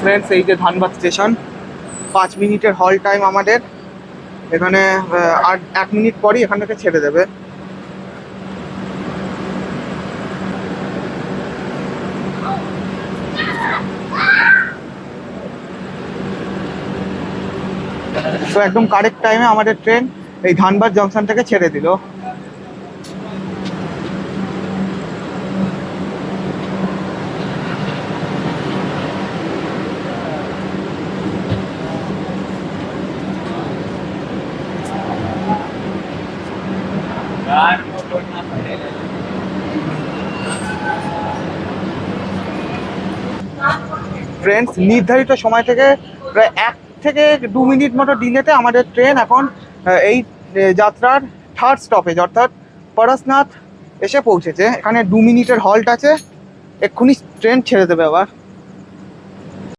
Friends, এই যে Dhanbad station, 5 মিনিটের হল টাইম আমাদের এখানে। আর 1 মিনিট পরই এখান থেকে ছেড়ে দেবে। তো একদম কারেক্ট টাইমে আমাদের ট্রেন এই ধানবাদ জংশন থেকে ছেড়ে দিল। ফ্রেন্ডস, নির্ধারিত সময় থেকে প্রায় 1 থেকে 2 মিনিট মতো ডিলেতে আমাদের ট্রেন এখন এই যাত্রার থার্ড স্টপেজ অর্থাৎ পরশনাথ এসে পৌঁছেছে। এখানে 2 মিনিটের হল্ট আছে, এক্ষুনি ট্রেন ছেড়ে দেবে আবার।